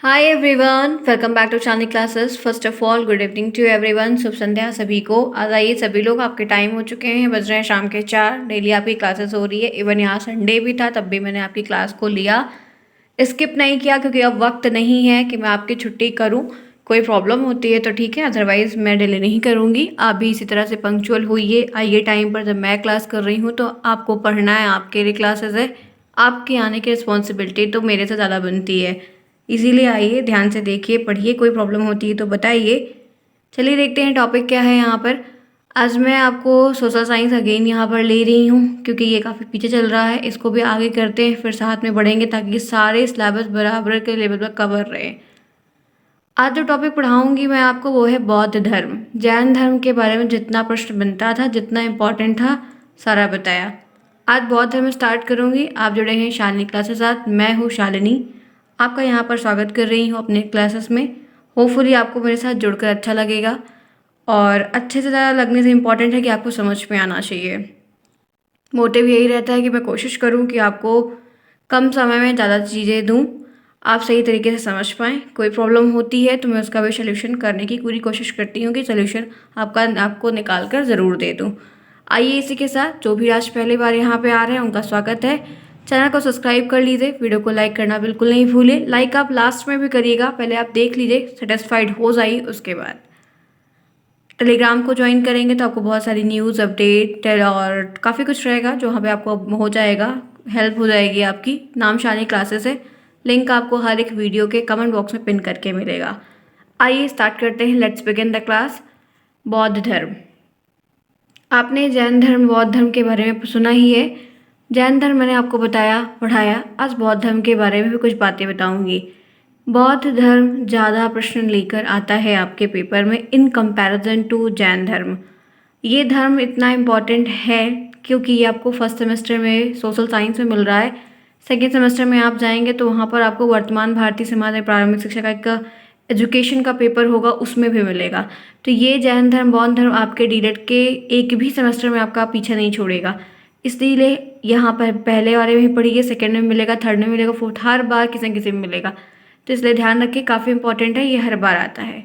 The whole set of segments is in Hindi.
Hi everyone, welcome back to Chandni classes. First of all good evening to everyone. शुभ संध्या सभी को। आज आइए सभी लोग, आपके टाइम हो चुके हैं, बज रहे हैं शाम के 4। डेली आपकी क्लासेस हो रही है। इवन यहाँ संडे भी था तब भी मैंने आपकी क्लास को लिया, स्किप नहीं किया, क्योंकि अब वक्त नहीं है कि मैं आपकी छुट्टी करूँ। कोई प्रॉब्लम होती है तो ठीक है, अदरवाइज़ मैं डिले नहीं करूँगी। आप भी इसी तरह से पंक्चुअल होइए, आइए टाइम पर। जब मैं क्लास कर रही हूँ तो आपको पढ़ना है, आपके लिए क्लासेस है, आपके आने की रिस्पॉन्सिबिलिटी तो मेरे से ज़्यादा बनती है। इसीलिए आइए, ध्यान से देखिए, पढ़िए। कोई प्रॉब्लम होती है तो बताइए। चलिए देखते हैं टॉपिक क्या है यहाँ पर। आज मैं आपको सोशल साइंस अगेन यहाँ पर ले रही हूँ, क्योंकि ये काफ़ी पीछे चल रहा है। इसको भी आगे करते हैं, फिर साथ में बढ़ेंगे, ताकि सारे सिलेबस बराबर के लेवल पर कवर रहे। आज जो टॉपिक पढ़ाऊंगी मैं आपको वो है बौद्ध धर्म। जैन धर्म के बारे में जितना प्रश्न बनता था, जितना इम्पोर्टेंट था, सारा बताया। आज बौद्ध धर्म स्टार्ट करूंगी। आप जुड़े हैं शालिनी क्लासेस के साथ। मैं हूँ शालिनी, आपका यहाँ पर स्वागत कर रही हूँ अपने क्लासेस में। होपफुली आपको मेरे साथ जुड़कर अच्छा लगेगा, और अच्छे से ज़्यादा लगने से इम्पॉर्टेंट है कि आपको समझ में आना चाहिए। मोटिव यही रहता है कि मैं कोशिश करूँ कि आपको कम समय में ज़्यादा चीज़ें दूँ, आप सही तरीके से समझ पाएँ। कोई प्रॉब्लम होती है तो मैं उसका भी सॉल्यूशन करने की पूरी कोशिश करती हूँ कि सॉल्यूशन आपको निकाल कर ज़रूर दे दूँ। आइए इसी के साथ, जो भी आज पहली बार यहाँ पे आ रहे हैं उनका स्वागत है। चैनल को सब्सक्राइब कर लीजिए, वीडियो को लाइक करना बिल्कुल नहीं भूलिए। लाइक आप लास्ट में भी करिएगा, पहले आप देख लीजिए, सेटिस्फाइड हो जाइए, उसके बाद टेलीग्राम को ज्वाइन करेंगे तो आपको बहुत सारी न्यूज़ अपडेट और काफ़ी कुछ रहेगा जो वहाँ पे आपको हो जाएगा, हेल्प हो जाएगी आपकी। नाम शालिनी क्लासेस है, लिंक आपको हर एक वीडियो के कमेंट बॉक्स में पिन करके मिलेगा। आइए स्टार्ट करते हैं, लेट्स बिगिन द क्लास। बौद्ध धर्म। आपने जैन धर्म, बौद्ध धर्म के बारे में सुना ही है। जैन धर्म मैंने आपको बताया, पढ़ाया। आज बौद्ध धर्म के बारे में भी कुछ बातें बताऊंगी। बौद्ध धर्म ज़्यादा प्रश्न लेकर आता है आपके पेपर में इन कंपैरिजन टू जैन धर्म। ये धर्म इतना इम्पॉर्टेंट है क्योंकि ये आपको फर्स्ट सेमेस्टर में सोशल साइंस में मिल रहा है। सेकेंड सेमेस्टर में आप जाएंगे तो वहाँ पर आपको वर्तमान भारतीय समाज में प्रारंभिक शिक्षा का एक एजुकेशन का पेपर होगा, उसमें भी मिलेगा। तो ये जैन धर्म, बौद्ध धर्म आपके डीलेट के एक भी सेमेस्टर में आपका पीछे नहीं छोड़ेगा। इसलिए यहाँ पर पहले वाले में ही पढ़िए, सेकेंड में मिलेगा, थर्ड में मिलेगा, फोर्थ, हर बार किसी न किसी में मिलेगा। तो इसलिए ध्यान रखिए, काफ़ी इंपॉर्टेंट है, ये हर बार आता है।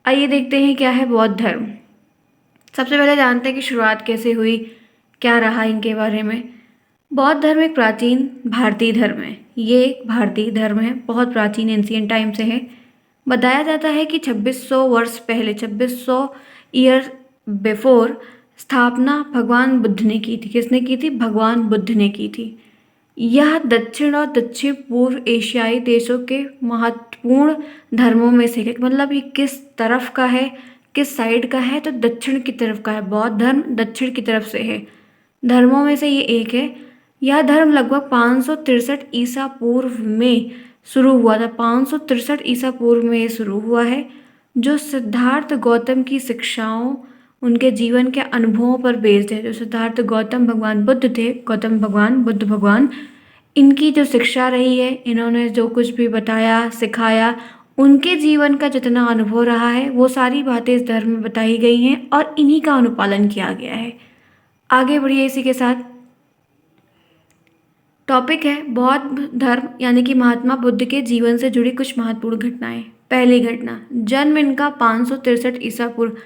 आइए देखते हैं क्या है बौद्ध धर्म। सबसे पहले जानते हैं कि शुरुआत कैसे हुई, क्या रहा इनके बारे में। बौद्ध धर्म एक प्राचीन भारतीय धर्म है। ये एक भारतीय धर्म है, बहुत प्राचीन, एंशिएंट टाइम से है। बताया जाता है कि 2600 वर्ष पहले, 2600 ईयर बिफोर, स्थापना भगवान बुद्ध ने की थी। किसने की थी? भगवान बुद्ध ने की थी। यह दक्षिण और दक्षिण पूर्व एशियाई देशों के महत्वपूर्ण धर्मों में से, मतलब ये किस तरफ का है, किस साइड का है, तो दक्षिण की तरफ का है। बौद्ध धर्म दक्षिण की तरफ से है, धर्मों में से ये एक है। यह धर्म लगभग 563 ईसा पूर्व में शुरू हुआ था। 563 ईसा पूर्व में ये शुरू हुआ है, जो सिद्धार्थ गौतम की शिक्षाओं, उनके जीवन के अनुभवों पर बेस्ड है। जो सिद्धार्थ गौतम भगवान बुद्ध थे, गौतम भगवान, बुद्ध भगवान, इनकी जो शिक्षा रही है, इन्होंने जो कुछ भी बताया, सिखाया, उनके जीवन का जितना अनुभव रहा है, वो सारी बातें इस धर्म में बताई गई हैं और इन्हीं का अनुपालन किया गया है। आगे बढ़िए इसी के साथ। टॉपिक है बौद्ध धर्म, यानी कि महात्मा बुद्ध के जीवन से जुड़ी कुछ महत्वपूर्ण घटनाएं। पहली घटना, जन्म इनका 563 ईसा पूर्व।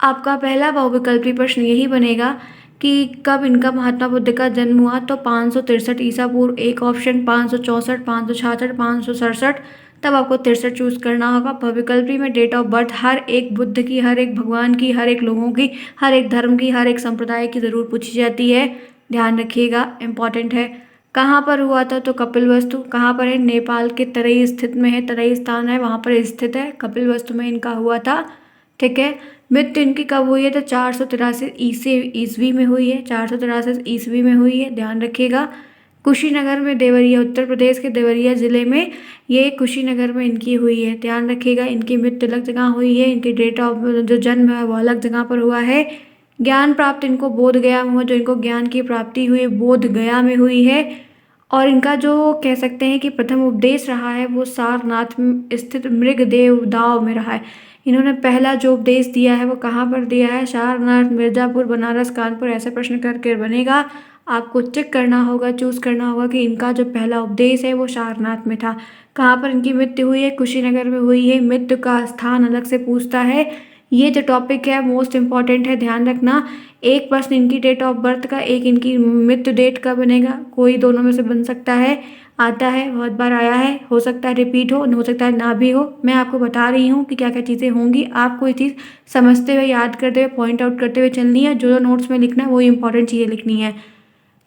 आपका पहला बहुविकल्पी प्रश्न यही बनेगा कि कब इनका, महात्मा बुद्ध का जन्म हुआ, तो 563 ईसा पूर्व एक ऑप्शन, 564, 566, 567, तब आपको 63 चूज करना होगा। बहुविकल्पी में डेट ऑफ बर्थ हर एक बुद्ध की, हर एक भगवान की, हर एक लोगों की, हर एक धर्म की, हर एक संप्रदाय की ज़रूर पूछी जाती है, ध्यान रखिएगा, इंपॉर्टेंट है। कहाँ पर हुआ था, तो कपिलवस्तु। कहाँ पर है? नेपाल के तराई स्थित में है, तराई स्थान है, वहाँ पर स्थित है, कपिलवस्तु में इनका हुआ था। ठीक है। मृत्यु इनकी कब हुई है, तो 483 ईस्वी में हुई है, 483 ईस्वी में हुई है, ध्यान रखिएगा। कुशीनगर में, देवरिया, उत्तर प्रदेश के देवरिया जिले में, ये कुशीनगर में इनकी हुई है, ध्यान रखिएगा। इनकी मृत्यु अलग जगह हुई है, इनकी डेट ऑफ जो जन्म है वो अलग जगह पर हुआ है। ज्ञान प्राप्त इनको बोध गया में हुआ, जो इनको ज्ञान की प्राप्ति हुई बोध गया में हुई है। और इनका जो कह सकते हैं कि प्रथम उपदेश रहा है वो सारनाथ में स्थित मृगदेव दाव में रहा है। इन्होंने पहला जो उपदेश दिया है वो कहाँ पर दिया है? सारनाथ, मिर्जापुर, बनारस, कानपुर, ऐसे प्रश्न करके बनेगा। आपको चेक करना होगा, चूज़ करना होगा कि इनका जो पहला उपदेश है वो सारनाथ में था। कहाँ पर इनकी मृत्यु हुई है? कुशीनगर में हुई है। मृत्यु का स्थान अलग से पूछता है। ये जो टॉपिक है मोस्ट इम्पॉर्टेंट है, ध्यान रखना। एक प्रश्न इनकी डेट ऑफ बर्थ का, एक इनकी मृत्यु डेट का बनेगा, कोई दोनों में से बन सकता है। आता है, बहुत बार आया है, हो सकता है रिपीट हो सकता है ना भी हो। मैं आपको बता रही हूँ कि क्या क्या चीज़ें होंगी। आपको ये चीज़ समझते हुए, याद करते हुए, पॉइंट आउट करते हुए चलनी है। जो जो नोट्स में लिखना है वही इंपॉर्टेंट चीज़ें लिखनी है।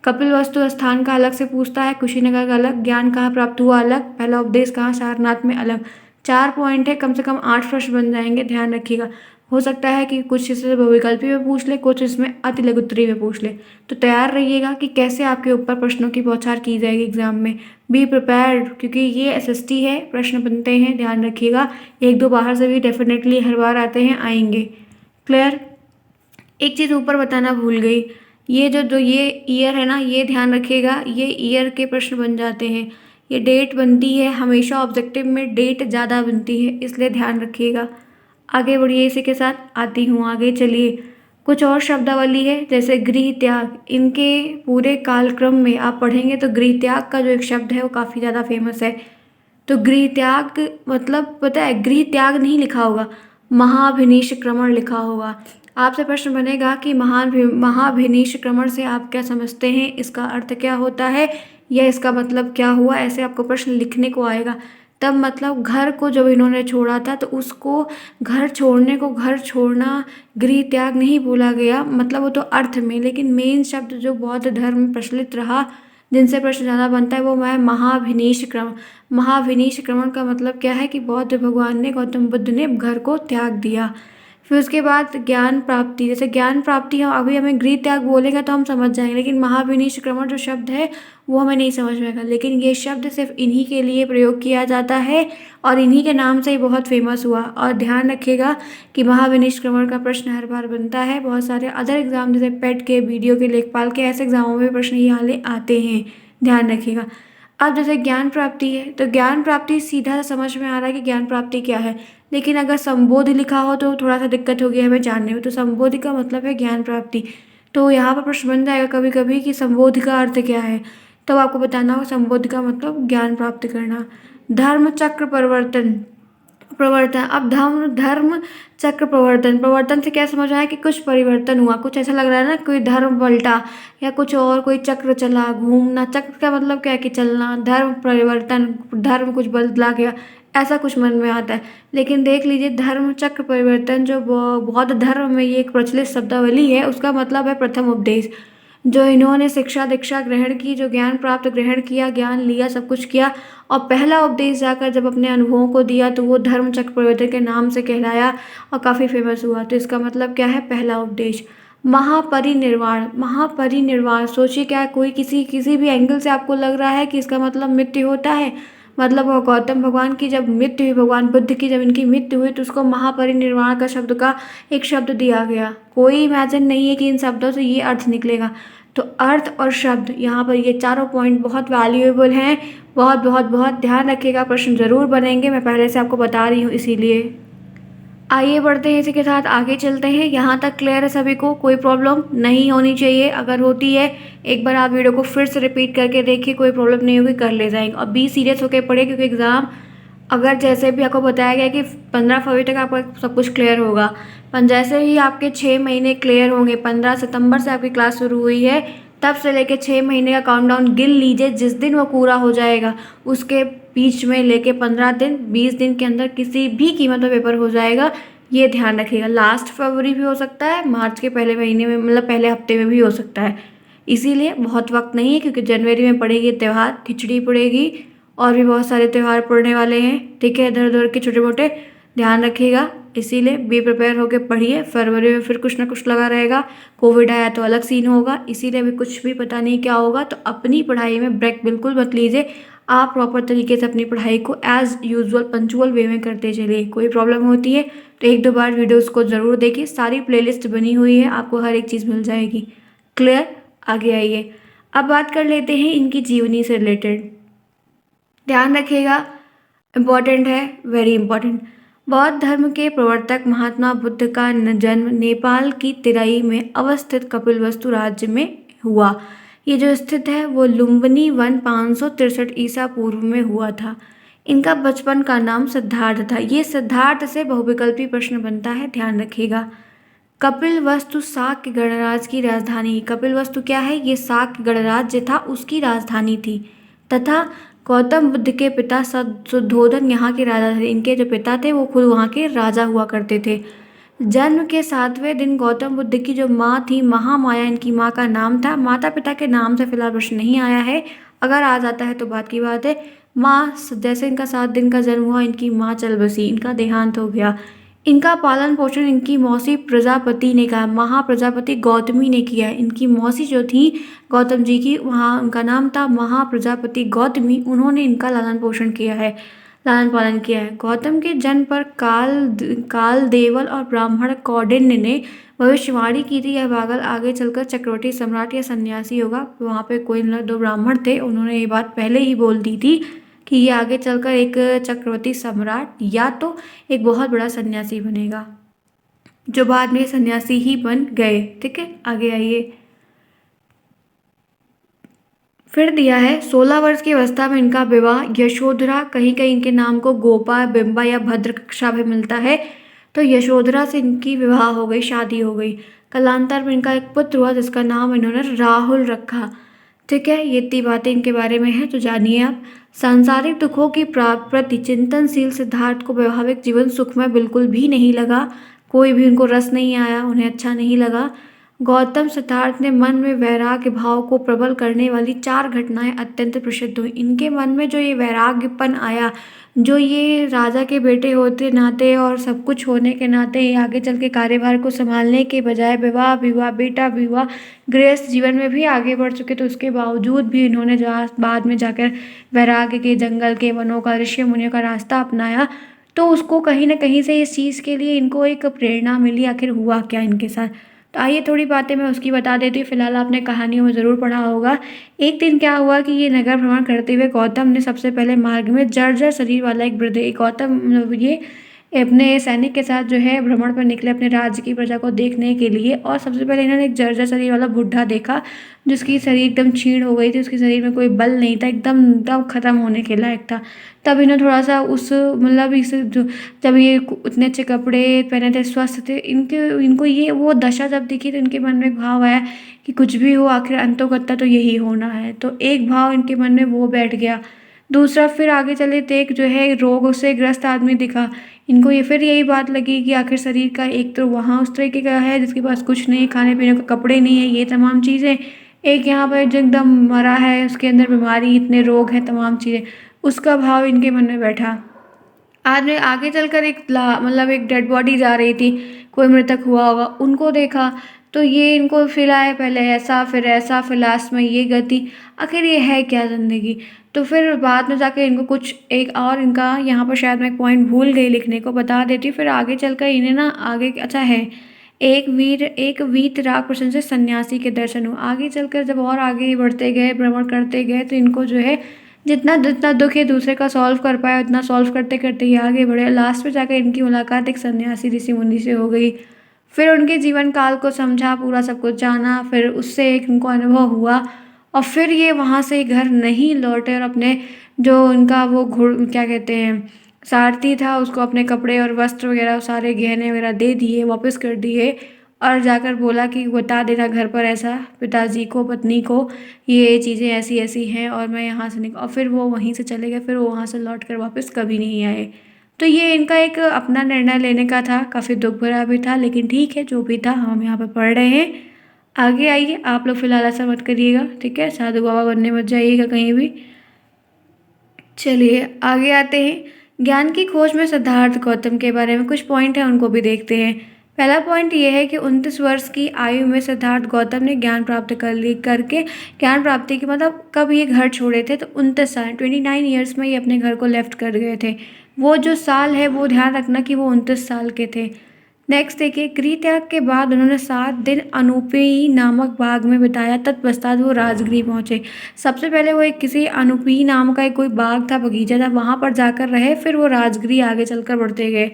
कपिलवस्तु स्थान का अलग से पूछता है, कुशीनगर का अलग, ज्ञान कहाँ प्राप्त हुआ अलग, पहला उपदेश कहाँ, सारनाथ में अलग। 4 पॉइंट है, कम से कम 8 प्रश्न बन जाएंगे, ध्यान रखिएगा। हो सकता है कि कुछ इससे बहुविकल्पी में पूछ ले, कुछ इसमें अति लघु उत्तरीय में पूछ ले। तो तैयार रहिएगा कि कैसे आपके ऊपर प्रश्नों की बौछार की जाएगी एग्जाम में। बी प्रिपेयर्ड, क्योंकि ये एसएसटी है, प्रश्न बनते हैं, ध्यान रखिएगा। 1-2 बाहर से भी डेफिनेटली हर बार आते हैं, आएंगे। क्लियर? एक चीज़ ऊपर बताना भूल गई, ये जो ये ईयर है ना, ये ध्यान रखिएगा, ये ईयर के प्रश्न बन जाते हैं। ये डेट बनती है हमेशा, ऑब्जेक्टिव में डेट ज़्यादा बनती है, इसलिए ध्यान रखिएगा। आगे बढ़िए, इसी के साथ आती हूँ आगे। चलिए, कुछ और शब्दावली है, जैसे गृह त्याग। इनके पूरे कालक्रम में आप पढ़ेंगे तो गृह त्याग का जो एक शब्द है वो काफ़ी ज़्यादा फेमस है। तो गृह त्याग मतलब पता है, गृह त्याग नहीं लिखा होगा, महाभिनिष्क्रमण लिखा होगा। आपसे प्रश्न बनेगा कि महाभिनिष्क्रमण से आप क्या समझते हैं, इसका अर्थ क्या होता है, या इसका मतलब क्या हुआ, ऐसे आपको प्रश्न लिखने को आएगा। तब मतलब घर को जब इन्होंने छोड़ा था तो उसको, घर छोड़ने को घर छोड़ना गृह त्याग नहीं बोला गया, मतलब वो तो अर्थ में, लेकिन मेन शब्द जो बौद्ध धर्म में प्रचलित रहा, जिनसे प्रश्न ज़्यादा बनता है, वो है महाभिनिष्क्रमण। महाभिनिष्क्रमण का मतलब क्या है कि बौद्ध भगवान ने, गौतम बुद्ध ने घर को त्याग दिया। फिर उसके बाद ज्ञान प्राप्ति, जैसे ज्ञान प्राप्ति हम अभी हमें गृह त्याग बोलेंगे तो हम समझ जाएंगे, लेकिन महाविनिष्क्रमण जो शब्द है वो हमें नहीं समझ में आएगा। लेकिन ये शब्द सिर्फ इन्हीं के लिए प्रयोग किया जाता है और इन्हीं के नाम से ही बहुत फेमस हुआ। और ध्यान रखिएगा कि महाविनिष्क्रमण का प्रश्न हर बार बनता है। बहुत सारे अदर एग्जाम जैसे पेट के, बीडीओ के, लेखपाल के, ऐसे एग्जामों में प्रश्न ये वाले आते हैं, ध्यान रखिएगा। अब जैसे ज्ञान प्राप्ति है, तो ज्ञान प्राप्ति सीधा समझ में आ रहा है कि ज्ञान प्राप्ति क्या है, लेकिन अगर संबोधि लिखा हो तो थोड़ा सा दिक्कत होगी हमें जानने में। तो संबोधि का मतलब है ज्ञान प्राप्ति। तो यहाँ पर प्रश्न बन जाएगा कभी कभी कि संबोधि का अर्थ क्या है, तो आपको बताना होगा संबोधि का मतलब ज्ञान प्राप्त करना। धर्म चक्र परिवर्तन, प्रवर्तन। अब धर्म धर्म चक्र प्रवर्तन, प्रवर्तन से क्या समझ आया कि कुछ परिवर्तन हुआ, कुछ ऐसा लग रहा है ना, कोई धर्म पलटा या कुछ और, कोई चक्र चला, घूमना। चक्र का मतलब क्या है कि चलना, धर्म परिवर्तन, धर्म कुछ बदला गया, ऐसा कुछ मन में आता है। लेकिन देख लीजिए, धर्म चक्र परिवर्तन जो बौद्ध धर्म में ये एक प्रचलित शब्दावली है, उसका मतलब है प्रथम उपदेश। जो इन्होंने शिक्षा दीक्षा ग्रहण की, जो ज्ञान प्राप्त ग्रहण किया, ज्ञान लिया, सब कुछ किया, और पहला उपदेश जाकर जब अपने अनुभवों को दिया तो वो धर्म चक्र प्रवर्तन के नाम से कहलाया और काफ़ी फेमस हुआ। तो इसका मतलब क्या है, पहला उपदेश। महापरिनिर्वाण, महापरिनिर्वाण सोचिए क्या है, कोई किसी भी एंगल से आपको लग रहा है कि इसका मतलब मृत्यु होता है, मतलब वो गौतम भगवान की जब मृत्यु हुई, भगवान बुद्ध की जब इनकी मृत्यु हुई तो उसको महापरिनिर्वाण का शब्द का एक शब्द दिया गया। कोई इमेजिन नहीं है कि इन शब्दों से ये अर्थ निकलेगा। तो अर्थ और शब्द, यहाँ पर ये चारों पॉइंट बहुत वैल्यूएबल हैं, बहुत बहुत बहुत ध्यान रखिएगा, प्रश्न जरूर बनेंगे, मैं पहले से आपको बता रही हूँ इसीलिए। आइए बढ़ते हैं, इसी के साथ आगे चलते हैं। यहाँ तक क्लियर है सभी को, कोई प्रॉब्लम नहीं होनी चाहिए, अगर होती है एक बार आप वीडियो को फिर से रिपीट करके देखिए, कोई प्रॉब्लम नहीं होगी, कर ले जाएंगे। और बी सीरियस होकर पढ़े, क्योंकि एग्ज़ाम अगर जैसे भी आपको बताया गया कि 15 फरवरी तक आपका सब कुछ क्लियर होगा, पर जैसे ही आपके 6 महीने क्लियर होंगे, 15 सितंबर से आपकी क्लास शुरू हुई है, तब से लेके 6 महीने का काउंटडाउन गिन लीजिए। जिस दिन वो पूरा हो जाएगा उसके बीच में लेके 15 दिन, 20 दिन के अंदर किसी भी कीमत में पेपर हो जाएगा, ये ध्यान रखिएगा। लास्ट फरवरी भी हो सकता है, मार्च के पहले महीने में, मतलब पहले हफ्ते में भी हो सकता है, इसीलिए बहुत वक्त नहीं है, क्योंकि जनवरी में पड़ेगी त्यौहार, खिचड़ी पड़ेगी और भी बहुत सारे त्यौहार पड़ने वाले हैं, ठीक है, इधर उधर के छोटे मोटे, ध्यान रखिएगा। इसीलिए बी प्रिपेयर होकर पढ़िए, फरवरी में फिर कुछ ना कुछ लगा रहेगा, कोविड आया तो अलग सीन होगा, इसीलिए अभी कुछ भी पता नहीं क्या होगा। तो अपनी पढ़ाई में ब्रेक बिल्कुल मत लीजिए, आप प्रॉपर तरीके से अपनी पढ़ाई को एज़ यूजुअल पंचुअल वे में करते चलिए। कोई प्रॉब्लम होती है तो 1-2 बार वीडियोज़ को ज़रूर देखिए, सारी प्लेलिस्ट बनी हुई है, आपको हर एक चीज़ मिल जाएगी। क्लियर? आगे आइए, अब बात कर लेते हैं इनकी जीवनी से रिलेटेड। ध्यान रखिएगा, इम्पॉर्टेंट है, वेरी इंपॉर्टेंट। बौद्ध धर्म के प्रवर्तक महात्मा बुद्ध का जन्म नेपाल की तेराई में अवस्थित कपिलवस्तु राज्य में हुआ। ये जो स्थित है वो लुम्बिनी वन 563 ईसा पूर्व में हुआ था। इनका बचपन का नाम सिद्धार्थ था। ये सिद्धार्थ से बहुविकल्पी प्रश्न बनता है, ध्यान रखिएगा। कपिलवस्तु शाक्य गणराज्य की राजधानी। कपिलवस्तु क्या है? ये शाक्य गणराज्य था, उसकी राजधानी थी। तथा गौतम बुद्ध के पिता शुद्धोधन यहाँ के राजा थे। इनके जो पिता थे वो खुद वहाँ के राजा हुआ करते थे। जन्म के 7वें दिन गौतम बुद्ध की जो माँ थी महामाया, इनकी माँ का नाम था। माता पिता के नाम से फिलहाल प्रश्न नहीं आया है, अगर आ जाता है तो बात की बात है। माँ, जैसे इनका 7 दिन का जन्म हुआ, इनकी माँ चल बसी, इनका देहांत हो गया। इनका पालन पोषण इनकी मौसी प्रजापति ने कहा, महाप्रजापति गौतमी ने किया है। इनकी मौसी जो थी गौतम जी की, वहाँ उनका नाम था महाप्रजापति गौतमी, उन्होंने इनका लालन पोषण किया है, लालन पालन किया है। गौतम के जन्म पर काल देवल और ब्राह्मण कौंडिन्य ने भविष्यवाणी की थी, यह पागल आगे चलकर चक्रवर्ती सम्राट या सन्यासी होगा। वहाँ पे कोई न 2 ब्राह्मण थे, उन्होंने ये बात पहले ही बोल दी थी कि ये आगे चलकर एक चक्रवर्ती सम्राट या तो एक बहुत बड़ा सन्यासी बनेगा, जो बाद में सन्यासी ही बन गए। ठीक है, आगे आइए। फिर दिया है 16 वर्ष की अवस्था में इनका विवाह यशोधरा, कहीं कहीं इनके नाम को गोपा, बिंबा या भद्रकक्षा भी मिलता है, तो यशोधरा से इनकी विवाह हो गई, शादी हो गई। कालांतर में इनका एक पुत्र हुआ जिसका नाम इन्होंने राहुल रखा। ठीक है, ये इतनी बातें इनके बारे में है, तो जानिए आप। सांसारिक दुखों की प्रति चिंतनशील सिद्धार्थ को वैवाहिक जीवन सुखमय बिल्कुल भी नहीं लगा, कोई भी उनको रस नहीं आया, उन्हें अच्छा नहीं लगा। गौतम सिद्धार्थ ने मन में वैराग्य भाव को प्रबल करने वाली 4 घटनाएं अत्यंत प्रसिद्ध हुई। इनके मन में जो ये वैराग्यपन आया, जो ये राजा के बेटे होते नाते और सब कुछ होने के नाते ये आगे चल के कार्यभार को संभालने के बजाय विवाह विवाह बेटा विवाह गृहस्थ जीवन में भी आगे बढ़ चुके, तो उसके बावजूद भी इन्होंने जहाँ बाद में जाकर वैराग्य के, जंगल के, वनों का, ऋषि मुनियों का रास्ता अपनाया, तो उसको कहीं ना कहीं से इस चीज़ के लिए इनको एक प्रेरणा मिली। आखिर हुआ क्या इनके साथ, तो आइए थोड़ी बातें मैं उसकी बता देती हूँ। फिलहाल आपने कहानियों में ज़रूर पढ़ा होगा। एक दिन क्या हुआ कि ये नगर भ्रमण करते हुए गौतम ने सबसे पहले मार्ग में जर्जर शरीर वाला एक वृद्ध, गौतम ये अपने सैनिक के साथ जो है भ्रमण पर निकले अपने राज्य की प्रजा को देखने के लिए, और सबसे पहले इन्होंने एक जर्जर शरीर वाला बुढ़ा देखा जिसकी शरीर एकदम क्षीण हो गई थी, उसके शरीर में कोई बल नहीं था, एकदम एकदम ख़त्म होने के लायक था। तब इन्हें थोड़ा सा उस मतलब इस जो जब ये उतने अच्छे कपड़े पहने थे, स्वस्थ थे, इनको ये वो दशा जब दिखी तो इनके मन में एक भाव आया कि कुछ भी हो आखिर अंतोगत्वा तो यही होना है। तो एक भाव इनके मन में वो बैठ गया। दूसरा, फिर आगे चले तो एक जो है रोग से ग्रस्त आदमी दिखा, इनको ये फिर यही बात लगी कि आखिर शरीर का एक तो वहाँ उस तरीके का है जिसके पास कुछ नहीं, खाने पीने को कपड़े नहीं है, ये तमाम चीज़ें, एक यहाँ पर जो एकदम मरा है उसके अंदर बीमारी, इतने रोग हैं, तमाम चीज़ें, उसका भाव इनके मन में बैठा। आगे आगे चलकर मतलब एक डेड बॉडी जा रही थी, कोई मृतक हुआ होगा, उनको देखा, तो ये इनको फील आया पहले ऐसा फिर लास्ट में ये गति, आखिर ये है क्या ज़िंदगी। तो फिर बाद में जाके इनको कुछ एक और इनका यहाँ पर शायद मैं एक पॉइंट भूल गई लिखने को, बता देती हूँ। फिर आगे चलकर इन्हें ना आगे अच्छा है एक वीतराग प्रसन्न से सन्यासी के दर्शन हुए। आगे चलकर जब और आगे बढ़ते गए, भ्रमण करते गए, तो इनको जो है जितना जितना दुख है दूसरे का सॉल्व कर पाया उतना सॉल्व करते करते ही आगे बढ़े। लास्ट में जाकर इनकी मुलाकात एक सन्यासी ऋषि मुनि से हो गई। फिर उनके जीवन काल को समझा, पूरा सब कुछ जाना, फिर उससे एक इनको अनुभव हुआ, और फिर ये वहाँ से घर नहीं लौटे और अपने जो उनका वो क्या कहते हैं सारथी था, उसको अपने कपड़े और वस्त्र वगैरह सारे गहने वगैरह दे दिए, वापस कर दिए, और जाकर बोला कि बता देना घर पर ऐसा पिताजी को, पत्नी को, ये चीज़ें ऐसी ऐसी हैं और मैं यहाँ से और फिर वो वहीं से चले गए। फिर वो वहाँ से लौट कर वापस कभी नहीं आए। तो ये इनका एक अपना निर्णय लेने का था, काफ़ी दुख भरा भी था, लेकिन ठीक है जो भी था हम यहाँ पर पढ़ रहे हैं। आगे आइए, आप लोग फिलहाल ऐसा मत करिएगा, ठीक है, साधु बाबा बनने मत जाइएगा कहीं भी। चलिए आगे आते हैं। ज्ञान की खोज में सिद्धार्थ गौतम के बारे में कुछ पॉइंट हैं, उनको भी देखते हैं। पहला पॉइंट ये है कि 29 वर्ष की आयु में सिद्धार्थ गौतम ने ज्ञान प्राप्त करके ज्ञान प्राप्ति के मतलब कब ये घर छोड़े थे, तो 29 साल 29 ईयर्स में ये अपने घर को लेफ्ट कर गए थे। वो जो साल है वो ध्यान रखना कि वो 29 साल के थे। नेक्स्ट देखिए, गृह त्याग के बाद उन्होंने 7 दिन अनूपी नामक बाग में बिताया, तत्पश्चात वो राजगृह पहुँचे। सबसे पहले वो एक किसी अनूपी नाम का एक कोई बाग था, बगीचा था, वहाँ पर जाकर रहे, फिर वो राजगृह आगे चलकर बढ़ते गए।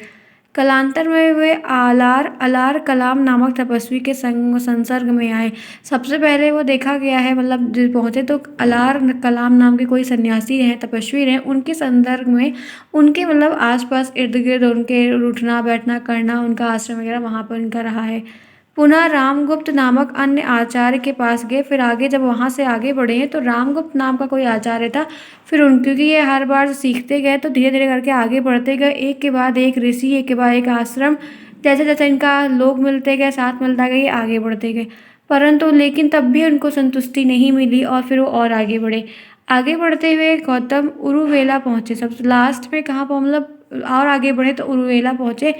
कालांतर में वे अलार कलाम नामक तपस्वी के संसर्ग में आए। सबसे पहले वो देखा गया है, मतलब जब पहुंचे तो अलार कलाम नाम के कोई सन्यासी रहे, तपस्वी रहे, उनके संदर्भ में, उनके मतलब आसपास इर्द गिर्द उनके उठना बैठना करना, उनका आश्रम वगैरह वहाँ पर उनका रहा है। पुनः रामगुप्त नामक अन्य आचार्य के पास गए। फिर आगे जब वहाँ से आगे बढ़े हैं तो रामगुप्त नाम का कोई आचार्य था। फिर क्योंकि ये हर बार सीखते गए तो धीरे धीरे करके आगे बढ़ते गए, एक के बाद एक ऋषि, एक के बाद एक आश्रम, जैसे जैसे इनका लोग मिलते गए, साथ मिलता गया, ये आगे बढ़ते गए। परंतु लेकिन तब भी उनको संतुष्टि नहीं मिली और फिर वो और आगे बढ़े। आगे बढ़ते हुए गौतम उरुवेला पहुँचे। सबसे लास्ट में कहाँ पर, मतलब और आगे बढ़े तो उरुवेला पहुँचे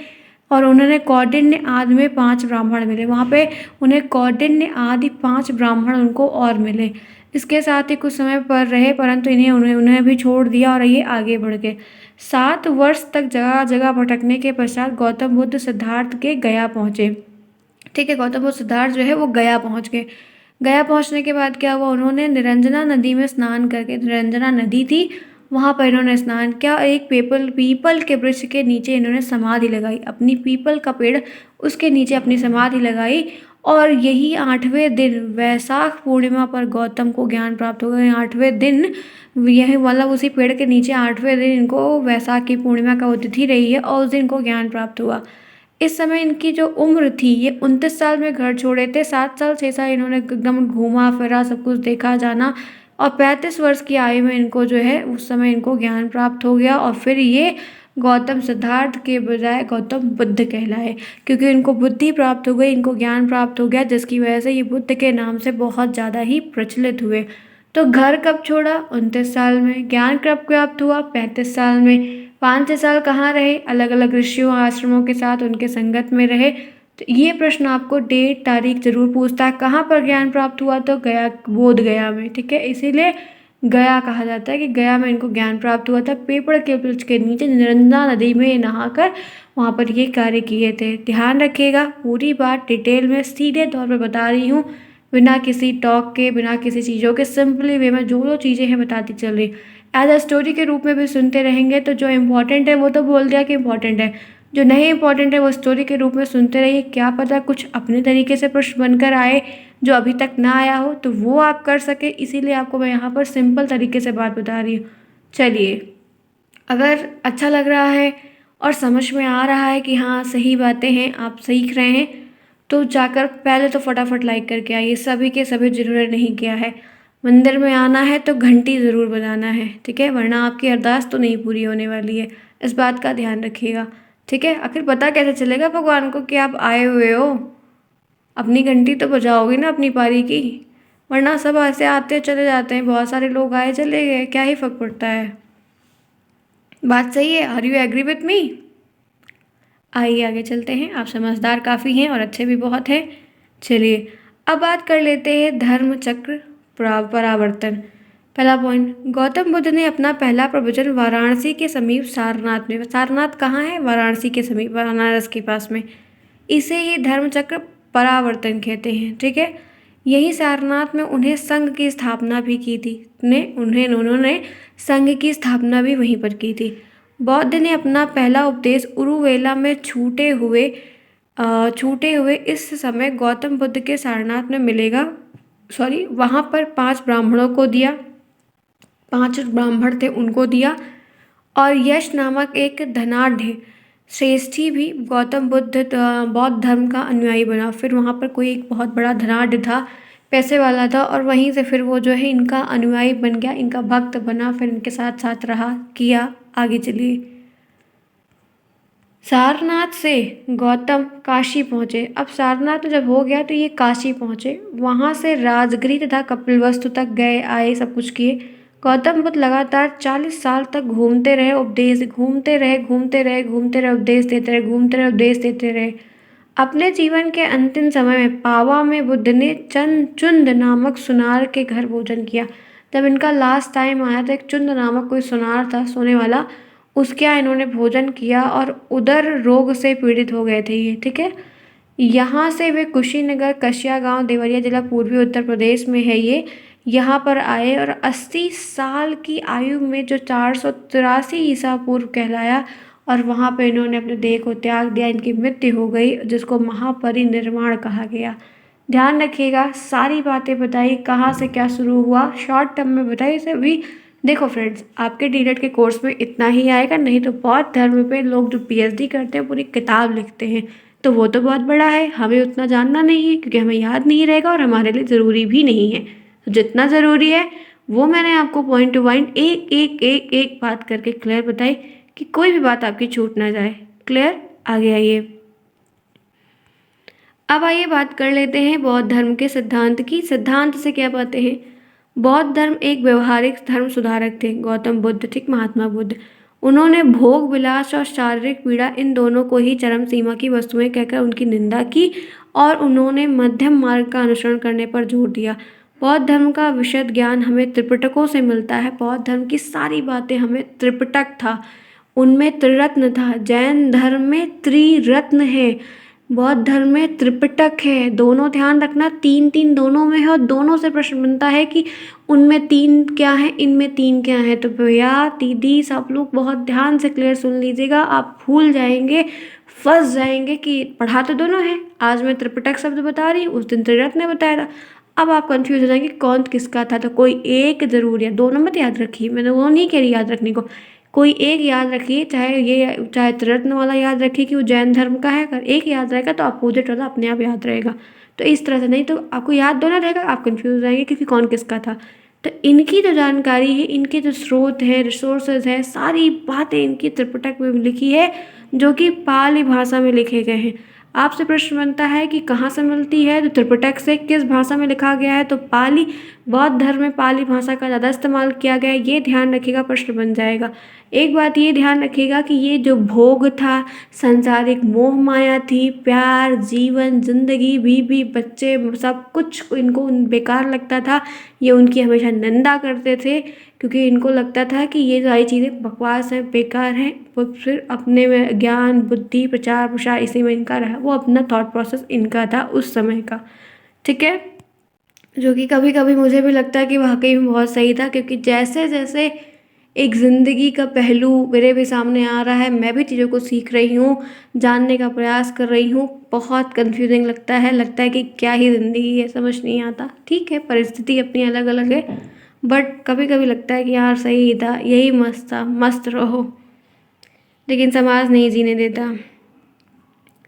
और उन्होंने कौंडिन्य आदि में 5 ब्राह्मण मिले। वहाँ पे उन्हें कौंडिन्य आदि 5 ब्राह्मण उनको और मिले। इसके साथ ही कुछ समय पर रहे, परंतु उन्हें भी छोड़ दिया और ये आगे बढ़ गए। 7 वर्ष तक जगह जगह भटकने के पश्चात गौतम बुद्ध सिद्धार्थ के गया पहुँचे। ठीक है, गौतम बुद्ध सिद्धार्थ जो है वो गया पहुँच गए। गया पहुँचने के बाद क्या हुआ, उन्होंने निरंजना नदी में स्नान करके, निरंजना नदी थी वहाँ पर इन्होंने स्नान किया और एक पीपल के वृक्ष के नीचे इन्होंने समाधि लगाई। अपनी पीपल का पेड़, उसके नीचे अपनी समाधि लगाई और यही 8वें दिन वैशाख पूर्णिमा पर गौतम को ज्ञान प्राप्त हो गया। 8वें दिन, यह मतलब उसी पेड़ के नीचे 8वें दिन इनको वैशाख की पूर्णिमा का तिथि रही है और उस दिन को ज्ञान प्राप्त हुआ। इस समय इनकी जो उम्र थी, ये 29 साल में घर छोड़े थे। 7 साल 6 साल इन्होंने एकदम घूमा फिरा, सब कुछ देखा जाना, और 35 वर्ष की आयु में इनको जो है उस समय इनको ज्ञान प्राप्त हो गया और फिर ये गौतम सिद्धार्थ के बजाय गौतम बुद्ध कहलाए, क्योंकि इनको बुद्धि प्राप्त हो गई, इनको ज्ञान प्राप्त हो गया, जिसकी वजह से ये बुद्ध के नाम से बहुत ज़्यादा ही प्रचलित हुए। तो घर कब छोड़ा, 29 साल में। ज्ञान कब प्राप्त हुआ, 35 साल में। 5-6 साल कहाँ रहे, अलग अलग ऋषियों आश्रमों के साथ उनके संगत में रहे। तो ये प्रश्न आपको डेट तारीख जरूर पूछता है, कहाँ पर ज्ञान प्राप्त हुआ, तो गया, बोध गया में। ठीक है, इसीलिए गया कहा जाता है कि गया में इनको ज्ञान प्राप्त हुआ था। पीपल के वृक्ष के नीचे नर्मदा नदी में नहाकर वहाँ पर ये कार्य किए थे। ध्यान रखिएगा, पूरी बात डिटेल में सीधे तौर पर बता रही हूँ, बिना किसी टॉक के, बिना किसी चीज़ों के, सिंपली वे में जो चीज़ें हैं बताती चल रही। एज अ स्टोरी के रूप में भी सुनते रहेंगे तो जो इम्पोर्टेंट है वो तो बोल दिया कि इम्पोर्टेंट है, जो नहीं इम्पोर्टेंट है वो स्टोरी के रूप में सुनते रहिए। क्या पता कुछ अपने तरीके से प्रश्न बनकर आए जो अभी तक ना आया हो, तो वो आप कर सके, इसीलिए आपको मैं यहाँ पर सिंपल तरीके से बात बता रही हूँ। चलिए, अगर अच्छा लग रहा है और समझ में आ रहा है कि हाँ सही बातें हैं, आप सीख रहे हैं, तो जाकर पहले तो फटाफट लाइक करके आइए। सभी के सभी जिन्होंने नहीं किया है, मंदिर में आना है तो घंटी ज़रूर बजाना है, ठीक है, वरना आपकी अरदास तो नहीं पूरी होने वाली है। इस बात का ध्यान रखिएगा, ठीक है। आखिर पता कैसे चलेगा भगवान को कि आप आए हुए हो, अपनी घंटी तो बजाओगे ना अपनी पारी की, वरना सब ऐसे आते चले जाते हैं, बहुत सारे लोग आए चले गए, क्या ही फर्क पड़ता है। बात सही है, are you agree with me? आइए आगे चलते हैं, आप समझदार काफ़ी हैं और अच्छे भी बहुत हैं। चलिए अब बात कर लेते हैं धर्म चक्र परावर्तन। पहला पॉइंट, गौतम बुद्ध ने अपना पहला प्रवचन वाराणसी के समीप सारनाथ में, सारनाथ कहाँ है, वाराणसी के समीप, बनारस के पास में, इसे ही धर्म चक्र परावर्तन कहते हैं। ठीक है, यही सारनाथ में उन्हें संघ की स्थापना भी की थी, उन्होंने संघ की स्थापना भी वहीं पर की थी। बौद्ध ने अपना पहला उपदेश उरुवेला में छूटे हुए इस समय गौतम बुद्ध के सारनाथ में मिलेगा, वहाँ पर 5 ब्राह्मणों को दिया, 5 ब्राह्मण थे उनको दिया, और यश नामक एक धनाढ़ श्रेष्ठी भी गौतम बौद्ध धर्म का अनुयायी बना। फिर वहाँ पर कोई एक बहुत बड़ा धनाढ़ था, पैसे वाला था, और वहीं से फिर वो जो है इनका अनुयायी बन गया, इनका भक्त बना, फिर इनके साथ साथ रहा किया। आगे चलिए, सारनाथ से गौतम काशी पहुँचे। अब सारनाथ जब हो गया तो ये काशी पहुँचे, वहाँ से राजगिरी तथा कपिलवस्तु तक गए आए, सब कुछ किए। गौतम बुद्ध लगातार 40 साल तक घूमते रहे, उपदेश घूमते रहे, उपदेश देते रहे, उपदेश देते रहे। अपने जीवन के अंतिम समय में पावा में बुद्ध ने चुंद नामक सुनार के घर भोजन किया। जब इनका लास्ट टाइम आया तो एक चुंद नामक कोई सुनार था सोने वाला, उसके यहाँ इन्होंने भोजन किया और उदर रोग से पीड़ित हो गए थे ये। ठीक है, यहाँ से वे कुशीनगर, कसिया गांव, देवरिया जिला, पूर्वी उत्तर प्रदेश में है ये, यहाँ पर आए और 80 साल की आयु में, जो 483 ईसा पूर्व कहलाया, और वहाँ पे इन्होंने अपने देह को त्याग दिया, इनकी मृत्यु हो गई, जिसको महापरिनिर्वाण कहा गया। ध्यान रखिएगा, सारी बातें बताई, कहाँ से क्या शुरू हुआ, शॉर्ट टर्म में बताई सभी। देखो फ्रेंड्स, आपके डीएलएड के कोर्स में इतना ही आएगा, नहीं तो बौद्ध धर्म पे लोग जो पीएचडी करते हैं पूरी किताब लिखते हैं, तो वो तो बहुत बड़ा है, हमें उतना जानना नहीं है क्योंकि हमें याद नहीं रहेगा और हमारे लिए ज़रूरी भी नहीं है। तो जितना ज़रूरी है वो मैंने आपको पॉइंट टू पॉइंट एक एक एक एक बात करके क्लियर बताई कि कोई भी बात आपकी छूट ना जाए। क्लियर? आगे आइए। अब आइए बात कर लेते हैं बौद्ध धर्म के सिद्धांत की। सिद्धांत से क्या पाते हैं? बौद्ध धर्म एक व्यवहारिक धर्म सुधारक थे। गौतम बुद्ध, ठीक, महात्मा बुद्ध, उन्होंने भोग विलास और शारीरिक पीड़ा इन दोनों को ही चरम सीमा की वस्तुएं कहकर उनकी निंदा की और उन्होंने मध्यम मार्ग का अनुसरण करने पर जोर दिया। बौद्ध धर्म का विशद ज्ञान हमें त्रिपिटकों से मिलता है। बौद्ध धर्म की सारी बातें हमें, त्रिपिटक था, उनमें त्रिरत्न था। जैन धर्म में त्रिरत्न है, बौद्ध धर्म में त्रिपिटक है। दोनों ध्यान रखना, तीन तीन दोनों में है और दोनों से प्रश्न बनता है कि उनमें तीन क्या है, इनमें तीन क्या है। तो भैया दीदी सब लोग बहुत ध्यान से क्लियर सुन लीजिएगा, आप भूल जाएंगे, फंस जाएंगे कि पढ़ा तो दोनों है, आज मैं त्रिपिटक शब्द बता रही हूँ, उस दिन त्रिरत्न ने बताया था। अब आप कंफ्यूज हो जाएंगे कौन किसका था, तो कोई एक जरूर है, दोनों मत याद रखिए, मैंने वो नहीं कह रही याद रखने को, कोई एक याद रखिए, चाहे त्रिरत्न वाला याद रखिए कि वो जैन धर्म का है। अगर एक याद रहेगा तो अपोजिट वाला अपने आप याद रहेगा। तो इस तरह से, नहीं तो आपको याद दोनों रहेगा, आप कंफ्यूज हो जाएंगे क्योंकि कौन किसका था। तो इनकी जो जानकारी है, इनके जो स्रोत है, रिसोर्सेज है, सारी बातें इनकी त्रिपिटक में लिखी है, जो कि पाली भाषा में लिखे गए हैं। आपसे प्रश्न बनता है कि कहाँ से मिलती है, तो त्रिपिटक से। किस भाषा में लिखा गया है, तो पाली। बौद्ध धर्म में पाली भाषा का ज़्यादा इस्तेमाल किया गया है, ये ध्यान रखिएगा, प्रश्न बन जाएगा। एक बात ये ध्यान रखिएगा कि ये जो भोग था, सांसारिक मोह माया थी, प्यार, जीवन, जिंदगी, बीवी, बच्चे, सब कुछ इनको बेकार लगता था। ये उनकी हमेशा निंदा करते थे क्योंकि इनको लगता था कि ये सारी चीज़ें बकवास हैं, बेकार हैं। वो फिर अपने में ज्ञान, बुद्धि, प्रचार प्रसार इसी में इनका रहा, वो अपना थॉट प्रोसेस इनका था उस समय का, ठीक है। जो कि कभी कभी मुझे भी लगता है कि वाकई में बहुत सही था, क्योंकि जैसे जैसे एक ज़िंदगी का पहलू मेरे भी सामने आ रहा है, मैं भी चीज़ों को सीख रही हूँ, जानने का प्रयास कर रही हूँ। बहुत कंफ्यूजिंग लगता है कि क्या ही ज़िंदगी है, समझ नहीं आता। ठीक है, परिस्थिति अपनी अलग अलग है, बट कभी कभी लगता है कि यार सही ही था, यही मस्त था, मस्त रहो, लेकिन समाज नहीं जीने देता।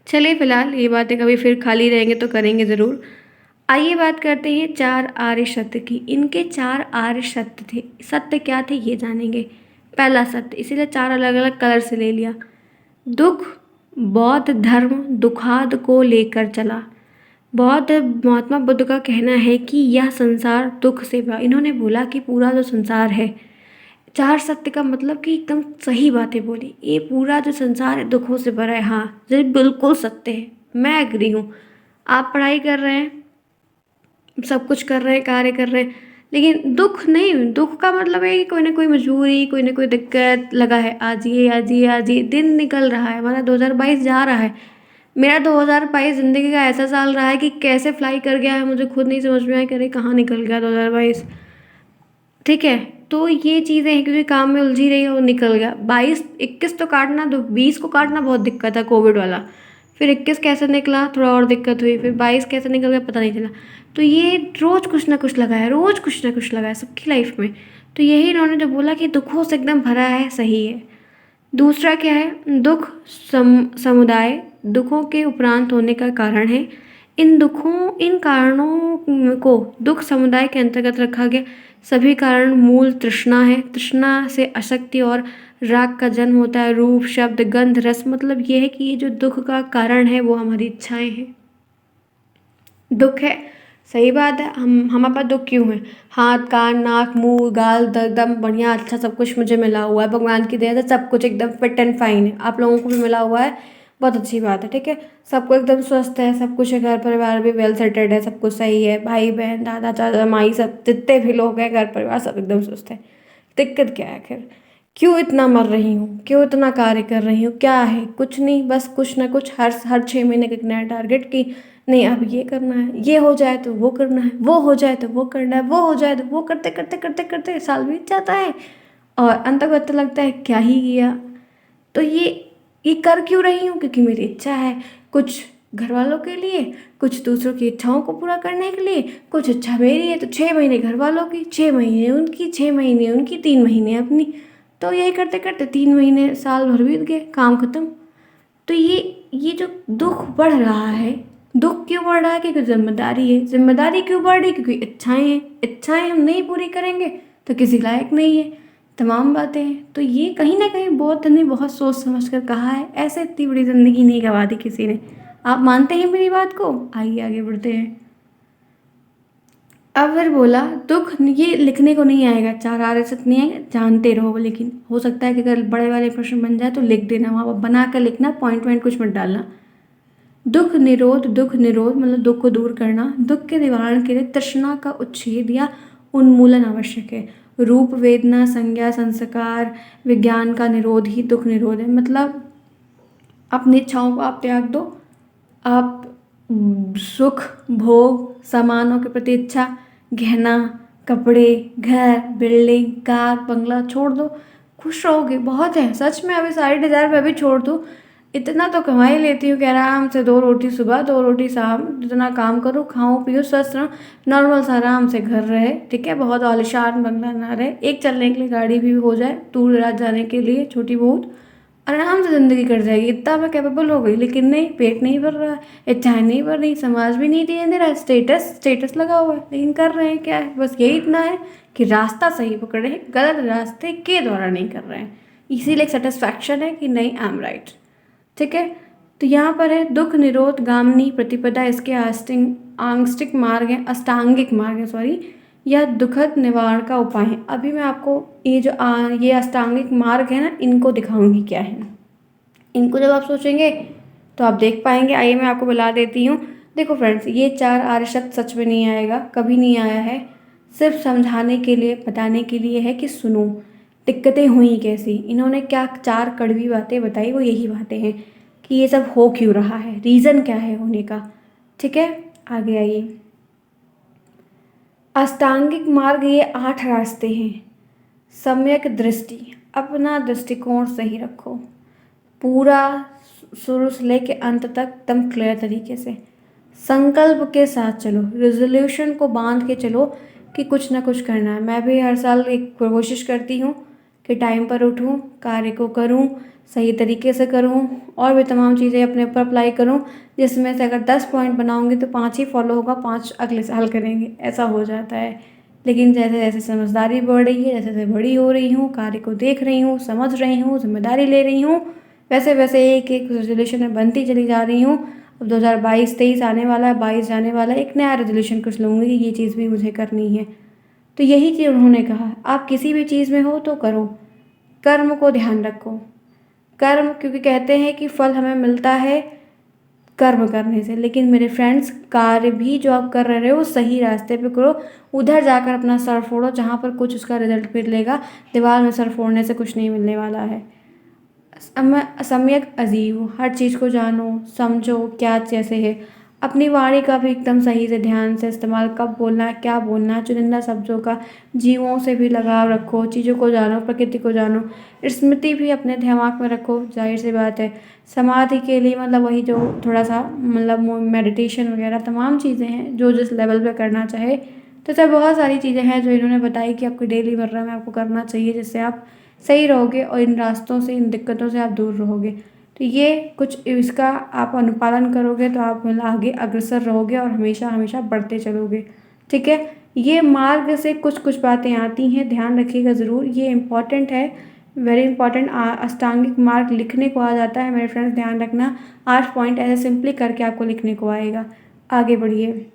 चलिए फिलहाल ये बातें कभी फिर खाली रहेंगे तो करेंगे ज़रूर। आइए बात करते हैं चार आर्य सत्य की। इनके चार आर्य सत्य थे। सत्य क्या थे ये जानेंगे। पहला सत्य, इसीलिए चार अलग अलग कलर से ले लिया। दुख, बौद्ध धर्म दुखाद को लेकर चला। बौद्ध महात्मा बुद्ध का कहना है कि यह संसार दुख से भरा। इन्होंने बोला कि पूरा जो संसार है, चार सत्य का मतलब कि एकदम सही बातें बोली, ये पूरा जो संसार है दुखों से भरा है। हाँ, ये बिल्कुल सत्य है, मैं एग्री हूँ। आप पढ़ाई कर रहे हैं, सब कुछ कर रहे हैं, कार्य कर रहे हैं, लेकिन दुख नहीं, दुख का मतलब है कि कोई ना कोई मजबूरी, कोई ना कोई दिक्कत लगा है। आज ये आज ये आज ये दिन निकल रहा है, हमारा 2022 जा रहा है। मेरा 2022 ज़िंदगी का ऐसा साल रहा है कि कैसे फ्लाई कर गया है मुझे खुद नहीं समझ में आया, करे कहाँ निकल गया 2022। ठीक है, तो ये चीज़ें हैं, क्योंकि काम में उलझी रही है वो निकल गया। 22 21 तो काटना, तो 20 को काटना बहुत दिक्कत है, कोविड वाला। फिर 21 कैसे निकला, थोड़ा और दिक्कत हुई। फिर 22 कैसे निकल गया पता नहीं चला। तो ये रोज़ कुछ ना कुछ लगा है, रोज़ कुछ ना कुछ लगा है सबकी लाइफ में। तो यही इन्होंने जो बोला कि दुखों से एकदम भरा है, सही है। दूसरा क्या है, दुख समुदाय दुखों के उपरांत होने का कारण है। इन कारणों को दुख समुदाय के अंतर्गत रखा गया। सभी कारण मूल तृष्णा है। तृष्णा से आसक्ति और राग का जन्म होता है। रूप, शब्द, गंध, रस, मतलब ये है कि ये जो दुख का कारण है वो हमारी इच्छाएं हैं। दुख है, सही बात है, हमारे पास दुख क्यों है। हाथ, कान, नाक, मुंह, गाल एकदम बढ़िया अच्छा सब कुछ मुझे मिला हुआ है, भगवान की दया से सब कुछ एकदम फिट एंड फाइन है। आप लोगों को भी मिला हुआ है, बहुत अच्छी बात है, ठीक है। सबको एकदम स्वस्थ है, सब कुछ है, घर परिवार भी वेल सेटेड है, सब कुछ सही है, भाई बहन, दादा चाचा माई, सब जितने भी लोग हैं घर परिवार सब एकदम स्वस्थ है। दिक्कत क्या है आखिर, क्यों इतना मर रही हूँ, क्यों इतना कार्य कर रही हूँ, क्या है, कुछ नहीं, बस कुछ ना कुछ हर 6 महीने का एक नया टारगेट की नहीं अब ये करना है, ये हो जाए तो वो करना है, वो हो जाए तो वो करना है, वो हो जाए तो वो करते करते करते करते साल बीत जाता है और अंत को लगता है क्या ही किया। तो ये ये कर क्यों रही हूँ? क्योंकि मेरी इच्छा है, कुछ घर वालों के लिए, कुछ दूसरों की इच्छाओं को पूरा करने के लिए। कुछ इच्छा मेरी है तो 6 महीने घर वालों की, 6 महीने उनकी, 6 महीने उनकी, 3 महीने अपनी। तो यही करते करते 3 महीने साल भर बीत गए, काम खत्म। तो ये जो दुख बढ़ रहा है, दुख क्यों बढ़ रहा है? क्योंकि जिम्मेदारी है। जिम्मेदारी क्यों बढ़ रही? क्योंकि इच्छाएं हैं। इच्छाएं हम नहीं पूरी करेंगे तो किसी लायक नहीं है। तमाम बातें हैं। तो ये कहीं ना कहीं बहुत ने बहुत सोच समझ कर कहा है। ऐसे इतनी बड़ी ज़िंदगी नहीं गंवा दी किसी ने। आप मानते हैं मेरी बात को? आइए आगे बढ़ते हैं। अब फिर बोला, दुख ये लिखने को नहीं आएगा, 4 नहीं आएगा, जानते रहो। लेकिन हो सकता है कि अगर बड़े वाले प्रश्न बन जाए तो लिख देना, वहाँ बना कर लिखना, पॉइंट वॉइंट कुछ मत डालना। दुख निरोध मतलब दुख को दूर करना। दुख के निवारण के लिए तृष्णा का उच्छेद या उन्मूलन आवश्यक है। रूप, वेदना, संज्ञा, संस्कार, विज्ञान का निरोध ही दुख निरोध है। मतलब अपनी इच्छाओं को आप त्याग दो। आप सुख, भोग, सामानों के प्रति इच्छा, गहना, कपड़े, घर, बिल्डिंग, कार, बंगला छोड़ दो। खुश रहोगे। बहुत है सच में। अभी सारी डिज़ायर मैं भी छोड़ दूँ, इतना तो कमा ही लेती हूँ कि आराम से 2 रोटी सुबह 2 रोटी शाम, जितना काम करूँ, खाऊँ पीऊँ, स्वस्थ रहूँ, नॉर्मल सा आराम से घर रहे, ठीक है, बहुत आलिशान बंगला ना रहे, एक चलने के लिए गाड़ी भी हो जाए, दूर दराज जाने के लिए छोटी बहुत, आराम से ज़िंदगी कट जाएगी। इतना मैं कैपेबल हो गई। लेकिन नहीं, पेट नहीं भर रहा, इच्छाएं नहीं भर रही, समाज भी नहीं दिए दे रहा, स्टेटस लगा हुआ है। लेकिन कर रहे हैं क्या है? बस यही इतना है कि रास्ता सही पकड़े हैं, गलत रास्ते के द्वारा नहीं कर रहे हैं। इसीलिए एक सेटिस्फैक्शन है कि नहीं, आई एम राइट। ठीक है। तो यहाँ पर है दुख निरोध गामिनी प्रतिपदा, इसके आंगिक मार्ग है, अष्टांगिक मार्ग है, सॉरी, या दुखद निवारण का उपाय है। अभी मैं आपको ये जो ये अष्टांगिक मार्ग है ना, इनको दिखाऊंगी क्या है। इनको जब आप सोचेंगे तो आप देख पाएंगे। आइए मैं आपको बता देती हूँ। देखो फ्रेंड्स, ये 4 आर्य शब्द सच में नहीं आएगा, कभी नहीं आया है। सिर्फ समझाने के लिए, बताने के लिए है कि सुनो दिक्कतें हुई कैसी। इन्होंने क्या 4 कड़वी बातें बताई, वो यही बातें हैं कि ये सब हो क्यों रहा है, रीज़न क्या है होने का। ठीक है, आगे आइए। अष्टांगिक मार्ग, ये 8 रास्ते हैं। सम्यक दृष्टि, अपना दृष्टिकोण सही रखो, पूरा शुरू से लेके अंत तक एकदम क्लियर तरीके से। संकल्प के साथ चलो, रेजोल्यूशन को बांध के चलो कि कुछ ना कुछ करना है। मैं भी हर साल एक कोशिश करती हूँ कि टाइम पर उठूँ, कार्य को करूँ, सही तरीके से करूँ, और भी तमाम चीज़ें अपने ऊपर अप्लाई करूँ, जिसमें से अगर 10 पॉइंट बनाऊँगी तो 5 ही फॉलो होगा, 5 अगले साल करेंगे, ऐसा हो जाता है। लेकिन जैसे जैसे समझदारी बढ़ रही है, जैसे जैसे बड़ी हो रही हूँ, कार्य को देख रही हूँ, समझ रही हूँ, जिम्मेदारी ले रही हूँ, वैसे वैसे एक एक रेजोल्यूशन में बनती चली जा रही हूँ। अब 2022-23 आने वाला है, 22 जाने वाला है, एक नया रेजोल्यूशन कुछ लूँगी कि ये चीज़ भी मुझे करनी है। तो यही चीज़ उन्होंने कहा, आप किसी भी चीज़ में हो तो करो, कर्म को ध्यान रखो। कर्म, क्योंकि कहते हैं कि फल हमें मिलता है कर्म करने से। लेकिन मेरे फ्रेंड्स, कार्य भी जो आप कर रहे हो वो सही रास्ते पे करो। उधर जाकर अपना सर फोड़ो जहाँ पर कुछ उसका रिजल्ट मिलेगा। दीवार में सर फोड़ने से कुछ नहीं मिलने वाला है। सम्यक अजीब, हर चीज़ को जानो, समझो क्या कैसे है। अपनी वाणी का भी एकदम सही से ध्यान से इस्तेमाल, कब बोलना है, क्या बोलना है, चुनिंदा शब्दों का। जीवों से भी लगाव रखो, चीज़ों को जानो, प्रकृति को जानो। स्मृति भी अपने दिमाग में रखो, जाहिर सी बात है। समाधि के लिए मतलब वही जो थोड़ा सा मतलब मेडिटेशन वगैरह तमाम चीज़ें हैं जो जिस लेवल पे करना चाहे। तो सब बहुत सारी चीज़ें हैं जो इन्होंने बताई कि आपको डेली मर्रा में आपको करना चाहिए, जिससे आप सही रहोगे और इन रास्तों से, इन दिक्कतों से आप दूर रहोगे। तो ये कुछ इसका आप अनुपालन करोगे तो आप मतलब आगे अग्रसर रहोगे और हमेशा हमेशा बढ़ते चलोगे। ठीक है। ये मार्ग से कुछ कुछ बातें आती हैं, ध्यान रखिएगा ज़रूर, ये इम्पॉर्टेंट है, वेरी इंपॉर्टेंट। अष्टांगिक मार्ग लिखने को आ जाता है मेरे फ्रेंड्स, ध्यान रखना। 8 पॉइंट ऐसे सिंपली करके आपको लिखने को आएगा। आगे बढ़िए।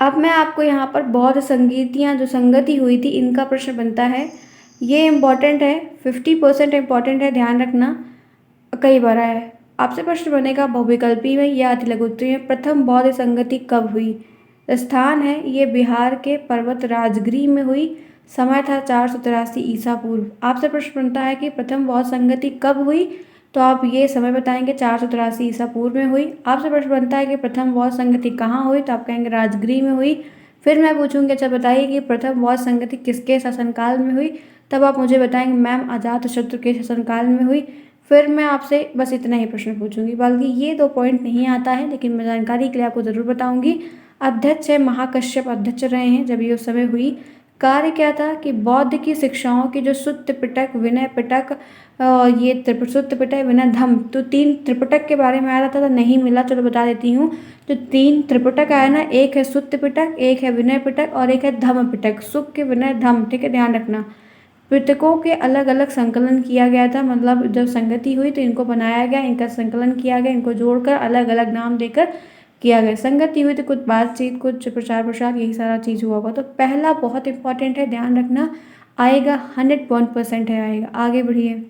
अब मैं आपको यहाँ पर बौद्ध संगीतियाँ जो संगति हुई थी, इनका प्रश्न बनता है। ये इम्पॉर्टेंट है, 50% इम्पॉर्टेंट है, ध्यान रखना, कई बार है। आपसे प्रश्न बनेगा बहुविकल्पी में या अतिलघुत्तरी में, प्रथम बौद्ध संगति कब हुई? स्थान है ये बिहार के पर्वत राजगिरी में हुई। समय था 483 ईसा पूर्व। आपसे प्रश्न बनता है कि प्रथम बौद्ध संगति कब हुई, तो आप ये समय बताएंगे 483 ईसा पूर्व में हुई। आपसे प्रश्न बनता है कि प्रथम बौद्ध संगति कहाँ हुई, तो आप कहेंगे राजगिरी में हुई। फिर मैं पूछूंगी अच्छा बताइए कि प्रथम बौद्ध संगति किसके शासनकाल में हुई, तब आप मुझे बताएंगे मैम अजातशत्रु के शासनकाल में हुई। फिर मैं आपसे बस इतना ही प्रश्न पूछूंगी, बल्कि ये 2 पॉइंट नहीं आता है, लेकिन मैं जानकारी के लिए आपको ज़रूर बताऊंगी। अध्यक्ष है महाकश्यप अध्यक्ष रहे हैं जब ये उस समय हुई। कार्य क्या था कि बौद्ध की शिक्षाओं की जो सुत्त पिटक, विनय पिटक, ये सुत्त पिटक, विनय धम्म, तो 3 त्रिपिटक के बारे में आ रहा था, नहीं मिला, चलो बता देती हूँ। जो 3 त्रिपिटक आया ना, एक है सुत्त पिटक, एक है विनय पिटक और एक है धम्म पिटक। सुख विनय धम्म, ठीक है, ध्यान रखना। पिटकों के अलग अलग संकलन किया गया था, मतलब जब संगति हुई तो इनको बनाया गया, इनका संकलन किया गया, इनको जोड़कर अलग अलग नाम देकर किया गया। संगति हुई तो कुछ बातचीत, कुछ प्रचार प्रसार, यही सारा चीज़ हुआ होगा। तो पहला बहुत इंपॉर्टेंट है, ध्यान रखना, आएगा 101% है, आएगा। आगे बढ़िए।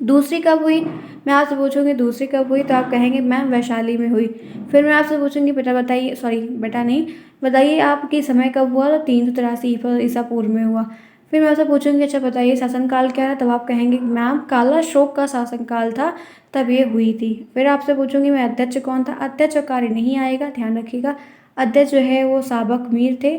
दूसरी कब हुई, मैं आपसे पूछूंगी दूसरी कब हुई, तो आप कहेंगे मैम वैशाली में हुई। फिर मैं आपसे पूछूंगी बेटा बताइए, सॉरी बेटा नहीं, बताइए आपके समय कब हुआ, तो 383 ईसा पूर्व में हुआ। फिर मैं आपसे पूछूंगी अच्छा बताइए शासनकाल क्या है, तब आप कहेंगे मैम काला अशोक का शासनकाल था, तब ये हुई थी। फिर आपसे पूछूंगी मैं अध्यक्ष कौन था, अध्यक्ष और कार्य नहीं आएगा, ध्यान रखिएगा। अध्यक्ष जो है वो साबक मीर थे।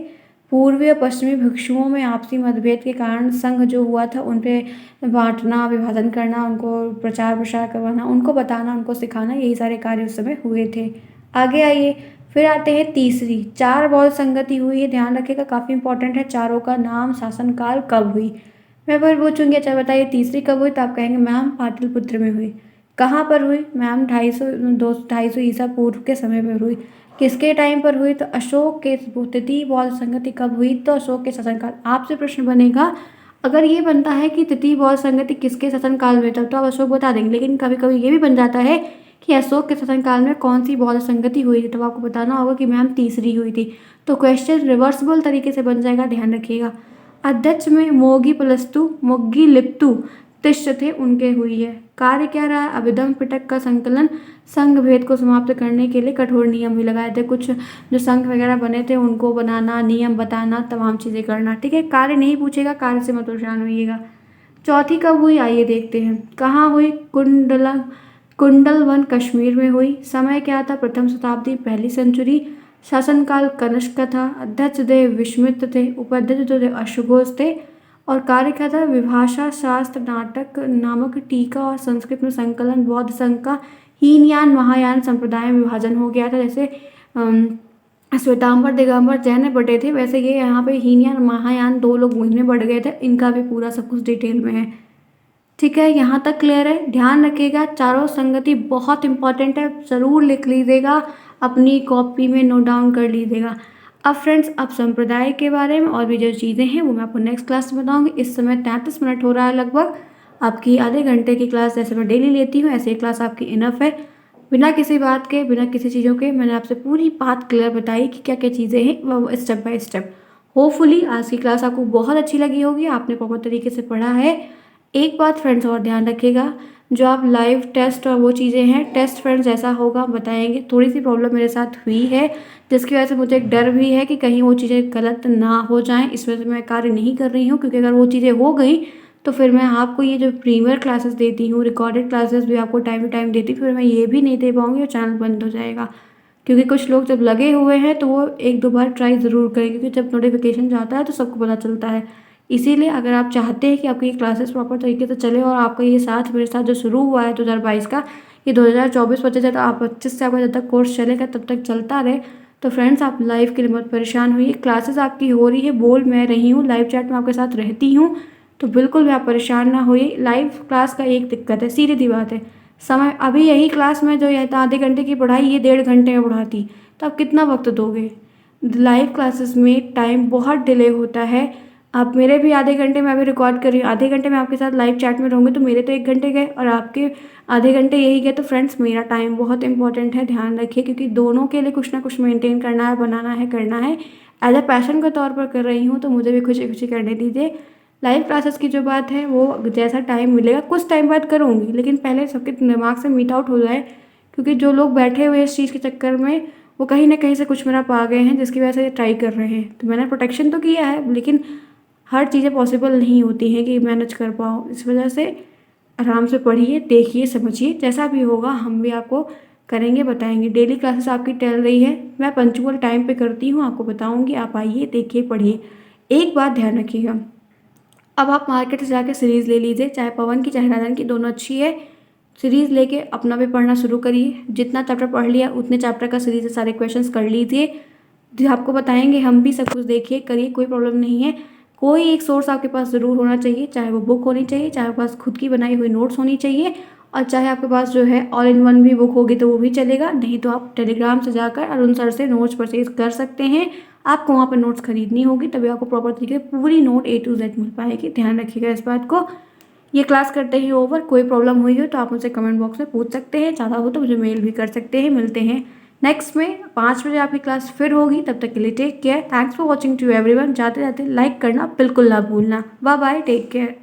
पूर्वी और पश्चिमी भिक्षुओं में आपसी मतभेद के कारण संघ जो हुआ था, उन पे बांटना, विभाजन करना, उनको प्रचार प्रसार करवाना, उनको बताना, उनको सिखाना, यही सारे कार्य उस समय हुए थे। आगे आइए। फिर आते हैं तीसरी, 4 बौद्ध संगति हुई है, ध्यान रखिएगा, काफ़ी इंपॉर्टेंट है। चारों का नाम, शासनकाल कब हुई। मैं फिर पूछूंगी अच्छा बताइए तीसरी कब हुई, तो आप कहेंगे मैम पाटलिपुत्र में हुई। कहाँ पर हुई मैम, 250 ईसा पूर्व के समय पर हुई। किसके टाइम पर हुई, तो अशोक के। तृतीय बौद्ध संगति कब हुई, तो अशोक के शासनकाल। आपसे प्रश्न बनेगा, अगर ये बनता है कि तृतीय बौद्ध संगति किसके शासनकाल में, तब तो आप अशोक बता देंगे, लेकिन कभी कभी ये भी बन जाता है कि अशोक के शासनकाल में कौन सी बौद्ध संगति हुई थी, तब आपको बताना होगा कि मैम तीसरी हुई थी। तो क्वेश्चन रिवर्सिबल तरीके से बन जाएगा, ध्यान रखिएगा। अध्यक्ष में मोगी पलस्तु, मोगी लिप्तु तिष्ठ थे, उनके हुई है। कार्य क्या रहा, अभिधम पिटक का संकलन, संघ भेद को समाप्त करने के लिए कठोर नियम भी लगाए थे। कुछ जो संघ वगैरह बने थे उनको बनाना, नियम बताना, तमाम चीज़ें करना, ठीक है। कार्य नहीं पूछेगा, कार्य से मत परेशान होइएगा। चौथी कब हुई, आइए देखते हैं। कहाँ हुई, कुंडलवन कश्मीर में हुई। समय क्या था, प्रथम शताब्दी, पहली सेंचुरी। शासनकाल कनिष्क का था। अध्यक्ष थे विश्वामित्र थे, उपाध्यक्ष जो थे अश्वघोष थे। और कार्य क्या था, विभाषा शास्त्र नाटक नामक टीका और संस्कृत में संकलन। बौद्ध संघ का हीनयान महायान संप्रदाय में विभाजन हो गया था। जैसे श्वेतांबर दिगंबर जैन में बटे थे, वैसे ये यहाँ पे हीनयान महायान 2 लोग में बढ़ गए थे। इनका भी पूरा सब कुछ डिटेल में है, ठीक है। यहाँ तक क्लियर है, ध्यान रखिएगा। चारों संगति बहुत इंपॉर्टेंट है, ज़रूर लिख लीजिएगा, अपनी कॉपी में नोट डाउन कर लीजिएगा। अब फ्रेंड्स, अब संप्रदाय के बारे में और भी जो चीज़ें हैं वो मैं आपको नेक्स्ट क्लास में बताऊँगी। इस समय 33 मिनट हो रहा है लगभग। आपकी आधे घंटे की क्लास जैसे मैं डेली लेती हूँ, ऐसे ही क्लास आपकी इनफ है। बिना किसी बात के, बिना किसी चीज़ों के मैंने आपसे पूरी बात क्लियर बताई कि क्या क्या चीज़ें हैं, वो स्टेप बाय स्टेप। होपफुली आज की क्लास आपको बहुत अच्छी लगी होगी, आपने प्रॉपर तरीके से पढ़ा है। एक बात फ्रेंड्स और ध्यान रखिएगा, जो आप लाइव टेस्ट और वो चीज़ें हैं, टेस्ट फ्रेंड्स जैसा होगा बताएंगे। थोड़ी सी प्रॉब्लम मेरे साथ हुई है, जिसकी वजह से मुझे एक डर भी है कि कहीं वो चीज़ें गलत ना हो जाएं। इस वजह से मैं कार्य नहीं कर रही हूँ, क्योंकि अगर वो चीज़ें हो गई तो फिर मैं आपको ये जो प्रीमियर क्लासेस देती हूँ, रिकॉर्डेड क्लासेस भी आपको टाइम टू टाइम देती, फिर मैं ये भी नहीं दे पाऊँगी और चैनल बंद हो जाएगा। क्योंकि कुछ लोग जब लगे हुए हैं तो वो 1-2 बार ट्राई ज़रूर करें, क्योंकि जब नोटिफिकेशन जाता है तो सबको पता चलता है। इसीलिए अगर आप चाहते हैं कि आपकी ये क्लासेस प्रॉपर तरीके से चले और आपका ये साथ मेरे साथ जो शुरू हुआ है 2022 का, ये 2024-25 तक आप 25 से आपका जब तक कोर्स चलेगा तब तक चलता रहे, तो फ्रेंड्स आप लाइव के लिए मत परेशान हुई। क्लासेस आपकी हो रही है, बोल मैं रही हूँ, लाइव चैट में आपके साथ रहती हूँ, तो बिल्कुल भी आप परेशान ना होइए। लाइव क्लास का एक दिक्कत है, सीधी सी बात है, समय। अभी यही क्लास में जो ये आधे घंटे की पढ़ाई ये 1.5 घंटे में पढ़ाती, तो आप कितना वक्त दोगे। लाइव क्लासेस में टाइम बहुत डिले होता है। आप मेरे भी आधे घंटे में अभी रिकॉर्ड कर रही हूँ, आधे घंटे में आपके साथ लाइव चैट में रहूँगी, तो मेरे तो 1 घंटे गए और आपके आधे घंटे यही गए। तो फ्रेंड्स मेरा टाइम बहुत इंपॉर्टेंट है, ध्यान रखिए, क्योंकि दोनों के लिए कुछ ना कुछ मेंटेन करना है, बनाना है, करना है। एज अ पैशन के तौर पर कर रही हूँ, तो मुझे भी खुशी खुशी करने दीजिए। लाइव क्लासेस की जो बात है वो जैसा टाइम मिलेगा कुछ टाइम बाद करूँगी, लेकिन पहले सबके दिमाग से मीट आउट हो जाए, क्योंकि जो लोग बैठे हुए इस चीज़ के चक्कर में वो कहीं ना कहीं से कुछ मेरा पा गए हैं, जिसकी वजह से ये ट्राई कर रहे हैं। तो मैंने प्रोटेक्शन तो किया है, लेकिन हर चीज़ें पॉसिबल नहीं होती हैं कि मैनेज कर पाओ। इस वजह से आराम से पढ़िए, देखिए, समझिए, जैसा भी होगा हम भी आपको करेंगे, बताएंगे। डेली क्लासेस आपकी चल रही है, मैं पंचुअल टाइम पे करती हूँ, आपको बताऊँगी। आप आइए, देखिए, पढ़िए। एक बात ध्यान रखिएगा, अब आप मार्केट से जाकर सीरीज़ ले लीजिए, चाहे पवन की चाहे राजन की, दोनों अच्छी है। सीरीज़ लेके अपना भी पढ़ना शुरू करिए। जितना चैप्टर पढ़ लिया उतने चैप्टर का सीरीज़ से सारे क्वेश्चंस कर लीजिए। जो आपको बताएंगे हम भी सब कुछ देखिए करिए, कोई प्रॉब्लम नहीं है। कोई एक सोर्स आपके पास ज़रूर होना चाहिए, चाहे वो बुक होनी चाहिए, चाहे आपके पास खुद की बनाई हुई नोट्स होनी चाहिए, और चाहे आपके पास जो है ऑल इन वन भी बुक होगी तो वो भी चलेगा। नहीं तो आप टेलीग्राम से जाकर अरुण सर से नोट्स परचेज कर सकते हैं। आपको वहाँ पर नोट्स खरीदनी होगी, तभी आपको प्रॉपर तरीके से पूरी नोट A to Z मिल पाएगी। ध्यान रखिएगा इस बात को। ये क्लास करते ही ओवर। कोई प्रॉब्लम हुई हो तो आप मुझसे कमेंट बॉक्स में पूछ सकते हैं, चाहता हो तो मुझे मेल भी कर सकते हैं। मिलते हैं नेक्स्ट में 5 बजे आपकी क्लास फिर होगी। तब तक के लिए take care. Thanks for watching to everyone. जाते जाते लाइक करना बिल्कुल ना भूलना। Bye bye, take care.